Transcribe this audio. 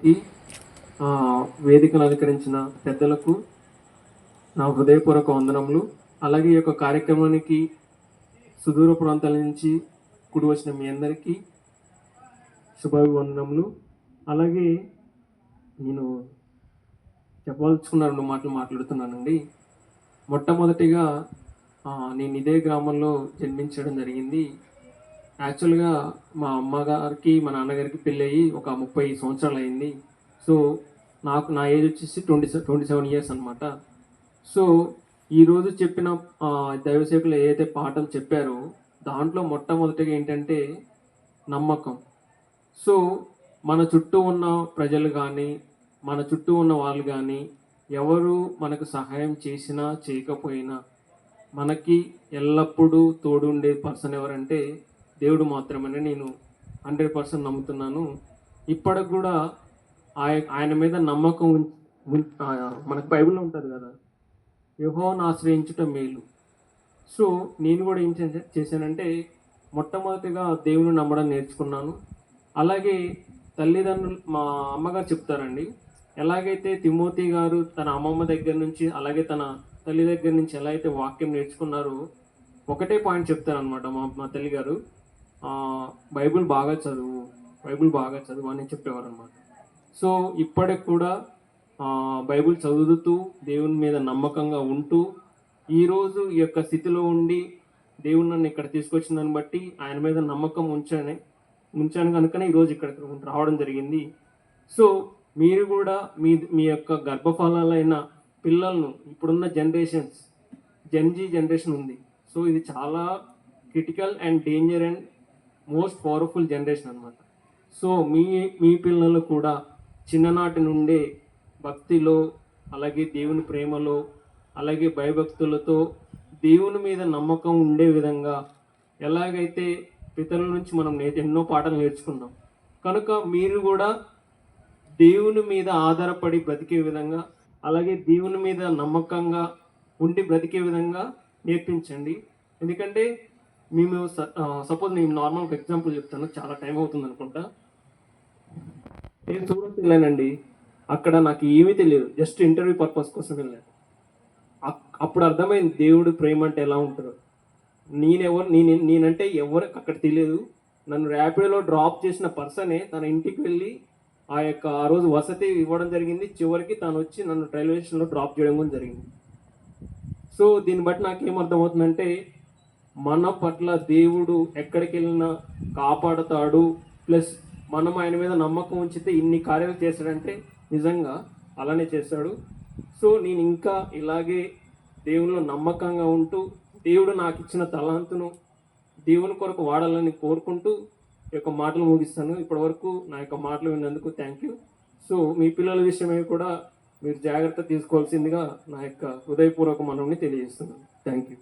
కి వేదికను అలంకరించిన పెద్దలకు నా హృదయపూర్వక వందనములు. అలాగే ఈ యొక్క కార్యక్రమానికి సుదూర ప్రాంతాల నుంచి కూడి వచ్చిన మీ అందరికీ శుభాభివందనములు. అలాగే నేను చెప్పదలుచుకున్న 2 మాటలు మాట్లాడుతున్నానండి. మొట్టమొదటిగా నేను ఇదే గ్రామంలో జన్మించడం జరిగింది. యాక్చువల్గా మా అమ్మగారికి మా నాన్నగారికి పెళ్ళయి ఒక 30 సంవత్సరాలు అయింది. సో నా ఏజ్ వచ్చేసి 27 ఇయర్స్ అనమాట. సో ఈరోజు చెప్పిన దైవ సేవకులు ఏదైతే పాఠం చెప్పారో దాంట్లో మొట్టమొదటిగా ఏంటంటే నమ్మకం. సో మన చుట్టూ ఉన్న ప్రజలు కానీ మన చుట్టూ ఉన్న వాళ్ళు కానీ ఎవరు మనకు సహాయం చేసినా చేయకపోయినా మనకి ఎల్లప్పుడూ తోడుండే పర్సన్ ఎవరంటే దేవుడు మాత్రమే. నేను 100% నమ్ముతున్నాను. ఇప్పటికి కూడా ఆయన మీద నమ్మకం మనకు బైబిల్లో ఉంటుంది కదా, యెహోవాను ఆశ్రయించుట మేలు. సో నేను కూడా ఏం చేశానంటే మొట్టమొదటిగా దేవుని నమ్మడం నేర్చుకున్నాను. అలాగే తల్లిదండ్రులు మా అమ్మగారు చెప్తారండి, ఎలాగైతే తిమోతి గారు తన అమ్మమ్మ దగ్గర నుంచి అలాగే తన తల్లి దగ్గర నుంచి ఎలా అయితే వాక్యం నేర్చుకున్నారో ఒకటే పాయింట్ చెప్తారనమాట మా తల్లి గారు, బైబిల్ బాగా చదువు, బైబిల్ బాగా చదువు అని చెప్పేవారు అనమాట. సో ఇప్పటికి కూడా బైబిల్ చదువుతూ దేవుని మీద నమ్మకంగా ఉంటూ ఈరోజు ఈ యొక్క స్థితిలో ఉండి దేవుడు నన్ను ఇక్కడ తీసుకొచ్చిన దాన్ని బట్టి ఆయన మీద నమ్మకం ఉంచాను కనుకనే ఈరోజు ఇక్కడ రావడం జరిగింది. సో మీరు కూడా మీ యొక్క గర్భఫలాలైన పిల్లలను, ఇప్పుడున్న జెన్జీ జనరేషన్ ఉంది, సో ఇది చాలా critical and danger and most powerful generation అనమాట. సో మీ పిల్లలు కూడా చిన్ననాటి నుండే భక్తిలో అలాగే దేవుని ప్రేమలో అలాగే భయభక్తులతో దేవుని మీద నమ్మకం ఉండే విధంగా, ఎలాగైతే పితరుల నుంచి మనం ఎన్నో పాఠాలు నేర్చుకున్నాం కనుక మీరు కూడా దేవుని మీద ఆధారపడి బ్రతికే విధంగా అలాగే దేవుని మీద నమ్మకంగా ఉండి బ్రతికే విధంగా నేర్పించండి. ఎందుకంటే మేము సపోజ్ నేను నార్మల్ ఎగ్జాంపుల్ చెప్తాను, చాలా టైం అవుతుంది అనుకుంటా. నేను సూరత్ వెళ్ళానండి. అక్కడ నాకు ఏమీ తెలియదు, జస్ట్ ఇంటర్వ్యూ పర్పస్ కోసం వెళ్ళాను. అప్పుడు అర్థమైంది దేవుడు ప్రేమ అంటే ఎలా ఉంటుందో. నేనంటే ఎవరికి అక్కడ తెలియదు. నన్ను ర్యాపిడోలో డ్రాప్ చేసిన పర్సనే తన ఇంటికి వెళ్ళి ఆ రోజు వసతి ఇవ్వడం జరిగింది. చివరికి తను వచ్చి నన్ను రైల్వే స్టేషన్లో డ్రాప్ చేయడం కూడా జరిగింది. సో దీన్ని బట్టి నాకేమర్థమవుతుందంటే మన పట్ల దేవుడు ఎక్కడికి వెళ్ళినా కాపాడుతాడు. ప్లస్ మనం ఆయన మీద నమ్మకం ఉంచితే ఇన్ని కార్యాలు చేశాడంటే నిజంగా అలానే చేశాడు. సో నేను ఇంకా ఇలాగే దేవునిలో నమ్మకంగా ఉంటూ దేవుడు నాకు ఇచ్చిన తలాంతును దేవుని కొరకు వాడాలని కోరుకుంటూ ఈ యొక్క మాటలు ముగిస్తాను. ఇప్పటి వరకు నా యొక్క మాటలు విన్నందుకు థ్యాంక్ యూ. సో మీ పిల్లల విషయమై కూడా మీరు జాగ్రత్త తీసుకోవాల్సిందిగా నా యొక్క హృదయపూర్వక మనల్ని తెలియజేస్తున్నాను. Thank you.